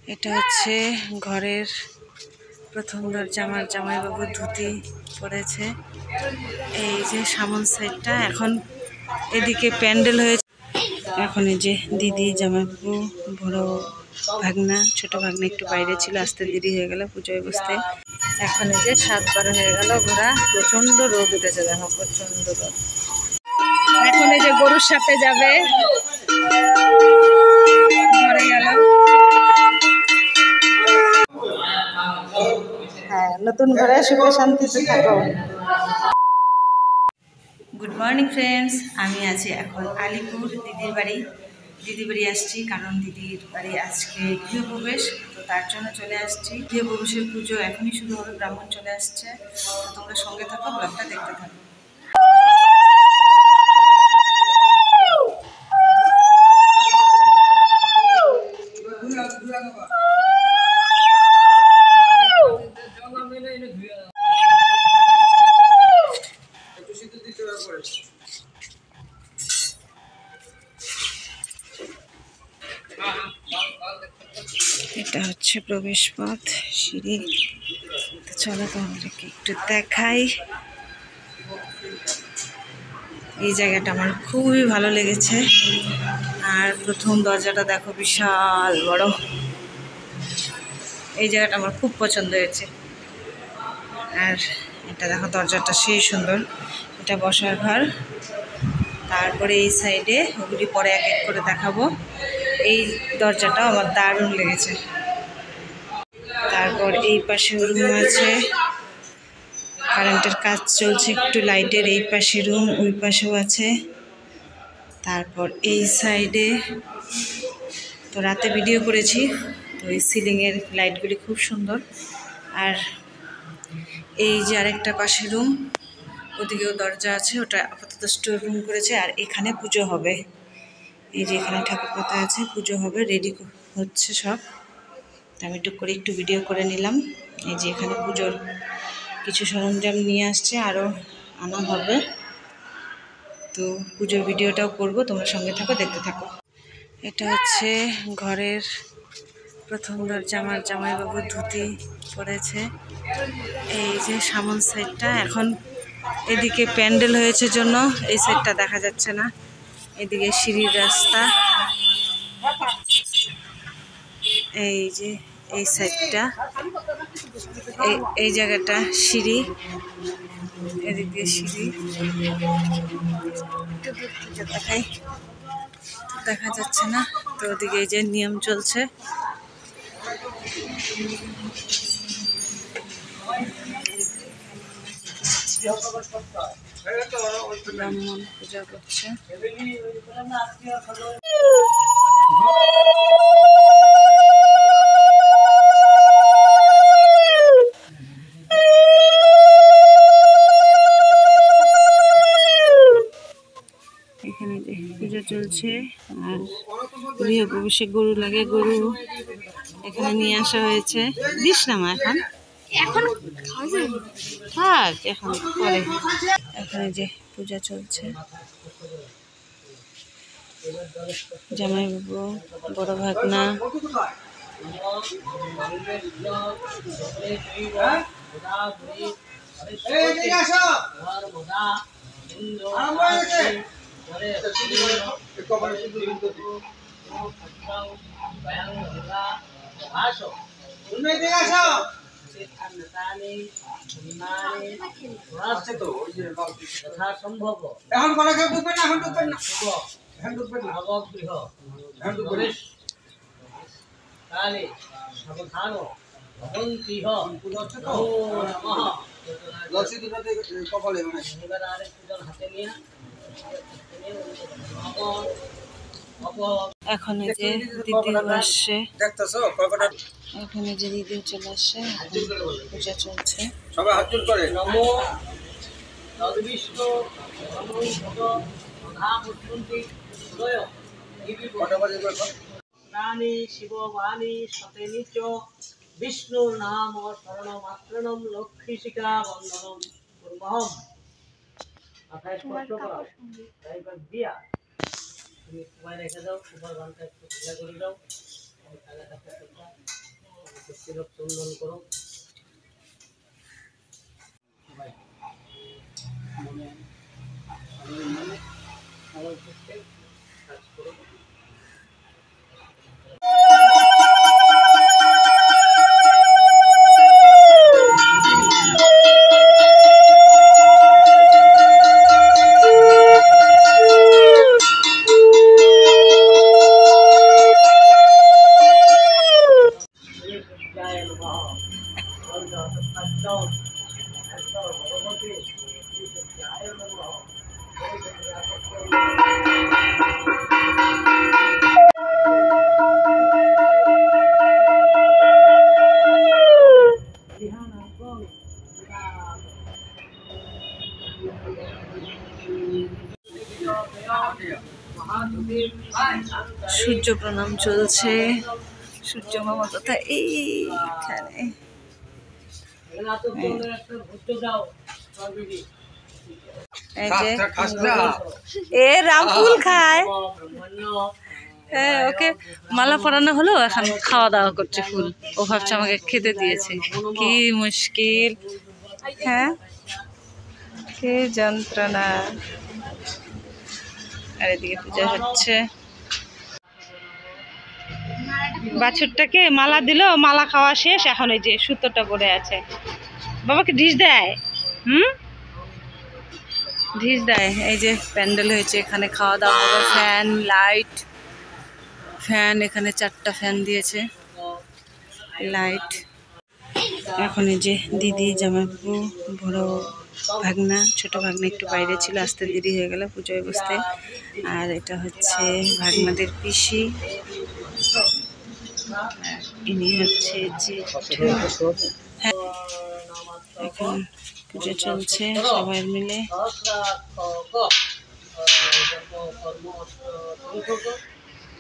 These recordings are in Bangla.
এটা হচ্ছে ঘরের প্রথম দরজা। আমার জামাইবাবু ধুতি পরেছে। এই যে সামন সাইডটা এখন এদিকে প্যান্ডেল হয়েছে। এখন এই যে দিদি, জামাইবাবু, বড় ভাগনা, ছোট ভাগনা একটু বাইরে ছিল, আসতে দেরি হয়ে গেল পুজোয় বসতে। এখন এই যে 7 হয়ে গেল ঘোরা। প্রচন্ড রোদ উঠেছে, দেখো প্রচন্ড রোদ। এখন এই যে গরুর সাথে যাবে, ঘরে গেল। হ্যাঁ, নতুন ঘরে সুখে শান্তিতে থাকো। গুড মর্নিং ফ্রেন্ডস, আমি আছি এখন আলিপুর দিদির বাড়ি। দিদির বাড়ি আসছি কারণ দিদির বাড়ি আজকে গৃহপ্রবেশ, তো তার জন্য চলে আসছি। গৃহপ্রবেশের পুজো এখনই শুরু হবে, ব্রাহ্মণ চলে আসছে। তো তোমরা সঙ্গে থাকো, ব্লগটা দেখতে থাকো। এটা হচ্ছে প্রবেশ পথ, সিঁড়ি। চলো তোমাদেরকে একটু দেখাই। এই জায়গাটা আমার খুবই ভালো লেগেছে। আর প্রথম দরজাটা দেখো, বিশাল বড়। এই জায়গাটা আমার খুব পছন্দ হয়েছে। আর এটা দেখো, দরজাটা সেই সুন্দর। এটা বসার ঘর। তারপরে এই সাইডে, ওগুলি পরে এক এক করে দেখাবো। এই দরজাটাও আমার দারুণ লেগেছে। তারপর এই পাশে রুম আছে, কারেন্টের কাজ চলছে, একটু লাইটের। এই পাশে রুম, ওই পাশেও আছে। তারপর এই সাইডে তো রাতে ভিডিও করেছি, তো এই সিলিংয়ের লাইটগুলি খুব সুন্দর। আর এই যে আরেকটা পাশে রুম, ওদিকেও দরজা আছে, ওটা আপাতত স্টোর রুম করেছে। আর এখানে পুজো হবে। এই যে এখানে ঠাকুর পাতা আছে, পুজো হবে, রেডি হচ্ছে সব। আমি একটু ভিডিও করে নিলাম। এই যে এখানে পুজোর কিছু সরঞ্জাম নিয়ে আসছে, আরও আনা হবে। তো পুজোর ভিডিওটাও করব, তোমরা সঙ্গে থাকো, দেখতে থাকো। এটা হচ্ছে ঘরের প্রথম দরজা। আমার জামাইবাবু ধুতি পরেছে। এই যে সামন সাইডটা এখন এদিকে প্যান্ডেল হয়েছে জন্য এই সাইডটা দেখা যাচ্ছে না। এদিকে সিঁড়ির রাস্তা, এই যে এই সাইডটা, এই জায়গাটা সিঁড়ি, এদিকে সিঁড়ি। দেখাই, দেখা যাচ্ছে না তো। ওদিকে এই যে নিয়ম চলছে। ব্রাহ্মণ পূজা করছে। এখানে যে পুজো চলছে। আর গৃহপ্রবেশে গরু লাগে, গরু এখানে নিয়ে আসা হয়েছে। দিস না মা, এখন থাক, এখন পরে। এখানে যে পূজা চলছে, জামাইবাবু, বড় ভাগনা। এখন এই যে দিদি আসছে, এখানে যে দিদি চলে আসছে, পূজা চলছে। সবাই হাত জোড় করে নমো শিববাণী সতে নিচ বিষ্ণুর নাম শরণমাত্রণম লক্ষ্মী শিখা বন্দনম কুর্মহম। মাথায় স্পর্শ করো, এইবার দিয়া তুমি সবাই রেখে দাও। তোমার গানটা একটু ঢিলা করে দাও। সূর্য প্রণাম চলছে। সূর্য মামা কোথায়? এইখানে। এ রামফুল খায়। হ্যাঁ, ওকে মালা পরানো হলো, এখন খাওয়া দাওয়া করছে ফুল। ও ভাবছে আমাকে খেতে দিয়েছে। কি মুশকিল! হ্যাঁ, কি যন্ত্রণা। আর এদিকে পূজা হচ্ছে। বাছুরটাকে মালা দিল, মালা খাওয়া শেষ। এখন এই যে সুতোটা পড়ে আছে। বাবাকে ঢিস দেয়। ঢিস দেয়। এই যে প্যান্ডেল হয়েছে, এখানে খাওয়া দাওয়া হবে। ফ্যান, লাইট, ফ্যান এখানে 4টা ফ্যান দিয়েছে, লাইট। এখন এই যে দিদি, জামাইবাবু, বড় ভাগনা, ছোট ভাগনা একটু বাইরে ছিল, আসতে দেরি হয়ে গেল পুজোয় বসতে। আর এটা হচ্ছে ভাগনাদের পিসি, ইনি হচ্ছে এখন পুজো চলছে সবাই মিলে।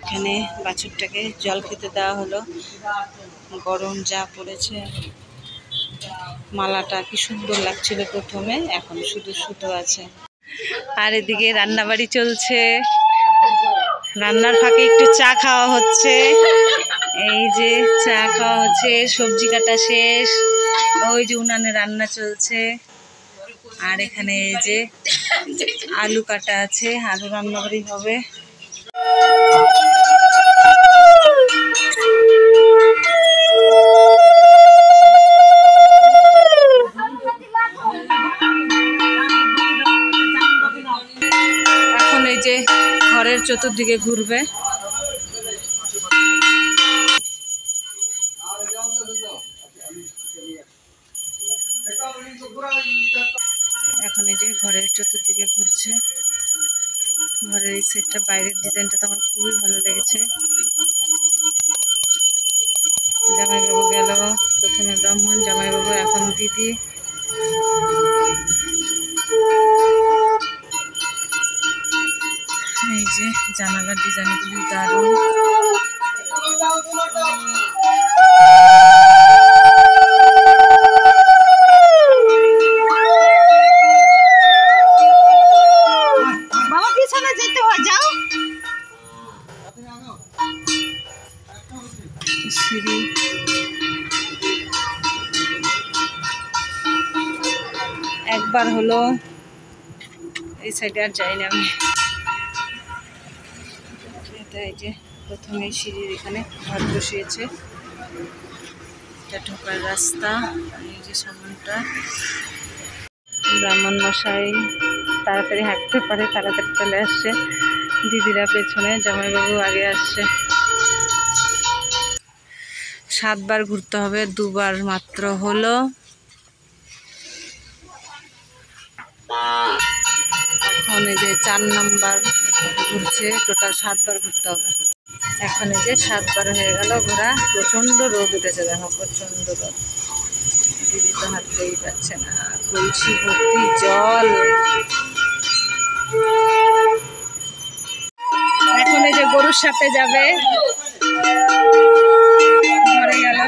এখানে বাছুরটাকে জল খেতে দেওয়া হলো। গরম যা পড়েছে। মালাটা কি সুন্দর লাগছিল প্রথমে, এখন শুধু সুতো আছে। আর এদিকে রান্নাবাড়ি চলছে। রান্নার ফাঁকে একটু চা খাওয়া হচ্ছে। এই যে চা খাওয়া হচ্ছে, সবজি কাটা শেষ। ওই যে উনানে রান্না চলছে। আর এখানে এই যে আলু কাটা আছে, আলু রান্নাবাড়ি হবে। এখন এই যে ঘরের চতুর্দিকে ঘুরবে। এখন এই যে ঘরের চতুর্দিকে ঘুরছে। ঘরের এই সেটটা, বাইরের ডিজাইনটা তো আমার খুবই ভালো লেগেছে। জামাইবাবু গেল, প্রথমে ব্রাহ্মণ, জামাইবাবু, এখন দিদি। এই যে জানালার ডিজাইনগুলি দারুণ। বাবা পিছনে যেতে হয়, যাও। সিঁড়ি, একবার হলো, এই সাইডে আর যাইনি আমি। এই যে প্রথমে সিঁড়ির এখানে ঘর বসিয়েছে, এটা ঢোকার রাস্তা। এই যে সামনটা। ব্রাহ্মণ মশাই তাড়াতাড়ি হাঁটতে পারে, তাড়াতাড়ি চলে আসছে। দিদিরা পেছনে, জামাইবাবু আগে আসছে। 7 বার ঘুরতে হবে, 2 বার মাত্র হলো। এখন এই যে 4 নাম্বার ঘুরছে, টোটাল 7 বার ঘুরতে হবে। এখন এই যে 7 বার হয়ে গেল ঘোরা। প্রচন্ড রোদ উঠেছে, দেখো প্রচন্ড রোদ। দিদি তো হাঁটতেই পারছে না, কলসি ভর্তি জল। এখন এই যে গরুর সাথে যাবে, ঘরে গেল।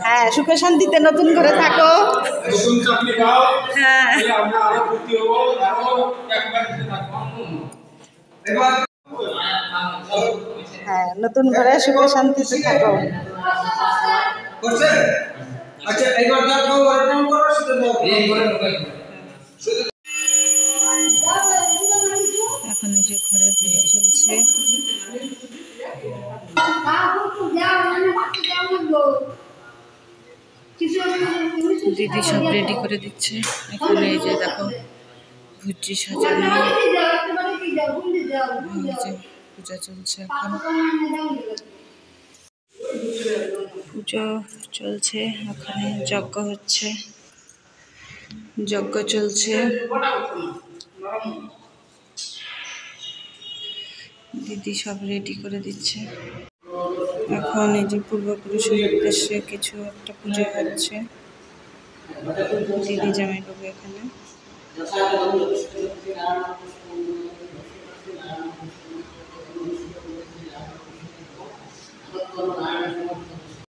হ্যাঁ, সুখে শান্তিতে নতুন করে থাকো। হ্যাঁ, হ্যাঁ, নতুন ঘরে সুখে শান্তিতে থাকো। এখন এই যে ঘরের পুজো চলছে। দিদি সব রেডি করে দিচ্ছে। এখানে এই যে দেখো ভুজি সাজানো, পূজা চলছে। এখন পুজো চলছে, ওখানে যজ্ঞ হচ্ছে, যজ্ঞ চলছে। দিদি সব রেডি করে দিচ্ছে। এখন এই যে পূর্বপুরুষের উদ্দেশ্যে কিছু একটা পুজো হচ্ছে। দিদি জামাইবাবু এখানে।